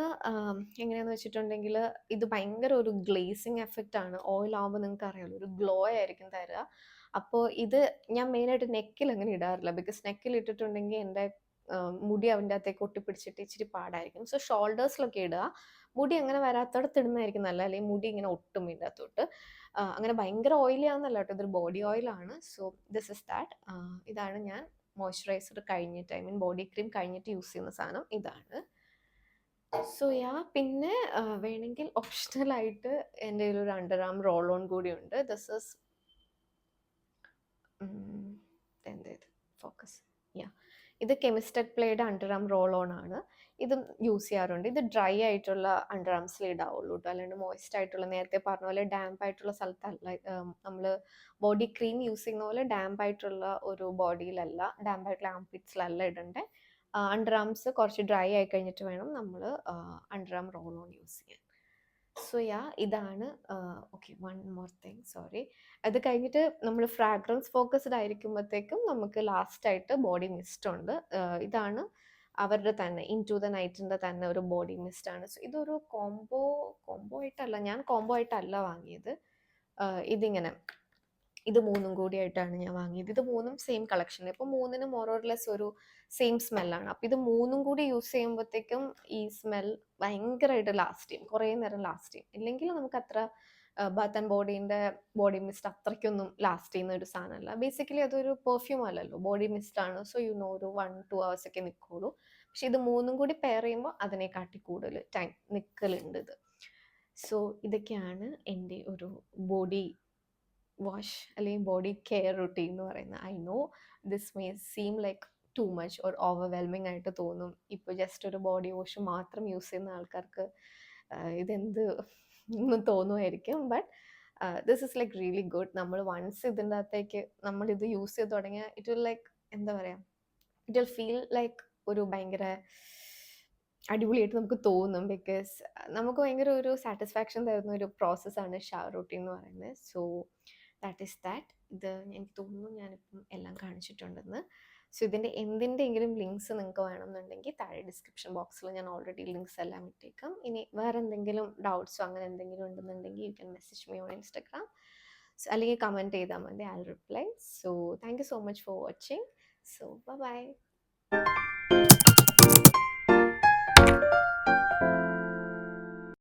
എങ്ങനെയാണെന്ന് വെച്ചിട്ടുണ്ടെങ്കിൽ ഇത് ഭയങ്കര ഒരു ഗ്ലേസിങ് എഫക്റ്റ് ആണ്. ഓയിൽ ആകുമ്പോൾ നിങ്ങൾക്ക് അറിയാമല്ലോ, ഒരു ഗ്ലോ ആയിരിക്കും തരിക. അപ്പോൾ ഇത് ഞാൻ മെയിനായിട്ട് നെക്കിൽ അങ്ങനെ ഇടാറില്ല, ബിക്കോസ് നെക്കിൽ ഇട്ടിട്ടുണ്ടെങ്കിൽ എൻ്റെ മുടി അവൻ്റെ അകത്തേക്ക് ഒട്ടിപ്പിടിച്ചിട്ട് ഇച്ചിരി പാടായിരിക്കും. സോ ഷോൾഡേഴ്സിലൊക്കെ ഇടുക. മുടി അങ്ങനെ വരാത്തടത്ത് ഇടുന്നതായിരിക്കും നല്ല, അല്ലെങ്കിൽ മുടി ഇങ്ങനെ ഒട്ടും ഇതിൻ്റെ അകത്തോട്ട്. അങ്ങനെ ഭയങ്കര ഓയിലി ആണെന്നല്ല കേട്ടോ, ഇതൊരു ബോഡി ഓയിലാണ്. So this is that. ഇതാണ് ഞാൻ മോയ്സ്ചറൈസർ കഴിഞ്ഞിട്ട്, ഐ മീൻ ബോഡി ക്രീം കഴിഞ്ഞിട്ട് യൂസ് ചെയ്യുന്ന സാധനം ഇതാണ്. സോ യാ, പിന്നെ വേണമെങ്കിൽ ഓപ്ഷണലായിട്ട് എൻ്റെ കയ്യിലൊരു അണ്ടർ ആം റോൾ ഓൺ കൂടി ഉണ്ട്. ദിസ് ഇസ് എന്തേത് ഫോക്കസ്. യാ, ഇത് കെമിസ്റ്റഡ് പ്ലേയുടെ അണ്ടർ ആം റോൾ ഓൺ ആണ്. ഇതും യൂസ് ചെയ്യാറുണ്ട്. ഇത് ഡ്രൈ ആയിട്ടുള്ള അണ്ടർ ആംസിൽ ഇടാവുള്ളൂ കേട്ടോ, അല്ലാണ്ട് മോയ്സ്റ്റ് ആയിട്ടുള്ള, നേരത്തെ പറഞ്ഞ പോലെ ഡാംപ് ആയിട്ടുള്ള സ്ഥലത്തല്ല. നമ്മൾ ബോഡി ക്രീം യൂസ് ചെയ്യുന്ന പോലെ ഡാംപ് ആയിട്ടുള്ള ഒരു ബോഡിയിലല്ല, ഡാംപ് ആയിട്ടുള്ള ആംപിറ്റ്സിലല്ല ഇടണ്ടേ. അണ്ടർ ആംസ് കുറച്ച് ഡ്രൈ ആയി കഴിഞ്ഞിട്ട് വേണം നമ്മൾ under arm roll own use ചെയ്യാൻ. സോ യാ, ഇതാണ്. Okay, one more thing, sorry. അത് കഴിഞ്ഞിട്ട് നമ്മൾ ഫ്രാഗ്രൻസ് ഫോക്കസ്ഡ് ആയിരിക്കുമ്പോഴത്തേക്കും നമുക്ക് ലാസ്റ്റായിട്ട് ബോഡി മിസ്റ്റ് ഉണ്ട്. ഇതാണ് അവരുടെ തന്നെ ഇൻ ടു ദ നൈറ്റിൻ്റെ തന്നെ ഒരു ബോഡി മിസ്റ്റ് ആണ്. സോ ഇതൊരു കോംബോ ആയിട്ടല്ല, ഞാൻ കോംബോ ആയിട്ടല്ല വാങ്ങിയത്. ഇതിങ്ങനെ ഇത് മൂന്നും കൂടിയായിട്ടാണ് ഞാൻ വാങ്ങിയത്. ഇത് മൂന്നും സെയിം കളക്ഷൻ. ഇപ്പോൾ മൂന്നിനും മോർ ഓർ ലെസ് ഒരു സെയിം സ്മെല്ലാണ്. അപ്പോൾ ഇത് മൂന്നും കൂടി യൂസ് ചെയ്യുമ്പോഴത്തേക്കും ഈ സ്മെൽ ഭയങ്കരമായിട്ട് ലാസ്റ്റ് ചെയ്യും, കുറേ നേരം ലാസ്റ്റ് ചെയ്യും. ഇല്ലെങ്കിൽ നമുക്ക് അത്ര ബാത്ത് ആൻഡ് ബോഡീൻ്റെ ബോഡി മിസ്റ്റ് അത്രയ്ക്കൊന്നും ലാസ്റ്റ് ചെയ്യുന്ന ഒരു സാധനമല്ല. ബേസിക്കലി അതൊരു പെർഫ്യൂം അല്ലല്ലോ, ബോഡി മിസ്റ്റ് ആണ്. സോ ഒരു 1-2 hours ഒക്കെ നിൽക്കുള്ളൂ. പക്ഷെ ഇത് മൂന്നും കൂടി പെയർ ചെയ്യുമ്പോൾ അതിനെക്കാട്ടി കൂടുതൽ ടൈം നിൽക്കലുണ്ട് ഇത്. സോ ഇതൊക്കെയാണ് എൻ്റെ ഒരു ബോഡി വാഷ് അല്ലെങ്കിൽ ബോഡി കെയർ റുട്ടീൻ എന്ന് പറയുന്നത്. I know this may seam like too much or overwhelming ആയിട്ട് തോന്നും. ഇപ്പോൾ ജസ്റ്റ് ഒരു ബോഡി വാഷ് മാത്രം യൂസ് ചെയ്യുന്ന ആൾക്കാർക്ക് ഇതെന്ത് എന്ന് തോന്നുമായിരിക്കും. But this is like really good. നമ്മൾ വൺസ് ഇതിൻ്റെ അകത്തേക്ക് നമ്മളിത് യൂസ് ചെയ്ത് തുടങ്ങിയാൽ ഇറ്റ് വിൽ ലൈക്ക് എന്താ പറയുക, ഇറ്റ് വിൽ ഫീൽ ലൈക്ക് ഒരു ഭയങ്കര അടിപൊളിയായിട്ട് നമുക്ക് തോന്നും. ബിക്കോസ് നമുക്ക് ഭയങ്കര ഒരു സാറ്റിസ്ഫാക്ഷൻ തരുന്ന ഒരു പ്രോസസ്സാണ് ഷവർ റൂട്ടീൻ എന്ന് പറയുന്നത്. So that is that. ഇത് എനിക്ക് തോന്നുന്നു ഞാനിപ്പം എല്ലാം കാണിച്ചിട്ടുണ്ടെന്ന്. സോ ഇതിൻ്റെ എന്തിൻ്റെയെങ്കിലും ലിങ്ക്സ് നിങ്ങൾക്ക് വേണമെന്നുണ്ടെങ്കിൽ താഴെ ഡിസ്ക്രിപ്ഷൻ ബോക്സിൽ ഞാൻ ഓൾറെഡി ലിങ്ക്സ് എല്ലാം ഇട്ടേക്കാം. ഇനി വേറെ എന്തെങ്കിലും ഡൗട്ട്സോ അങ്ങനെ എന്തെങ്കിലും ഉണ്ടെന്നുണ്ടെങ്കിൽ you can message me on Instagram, അല്ലെങ്കിൽ കമൻറ്റ് ചെയ്താൽ മതി, I will reply. So thank you so much for watching. So by.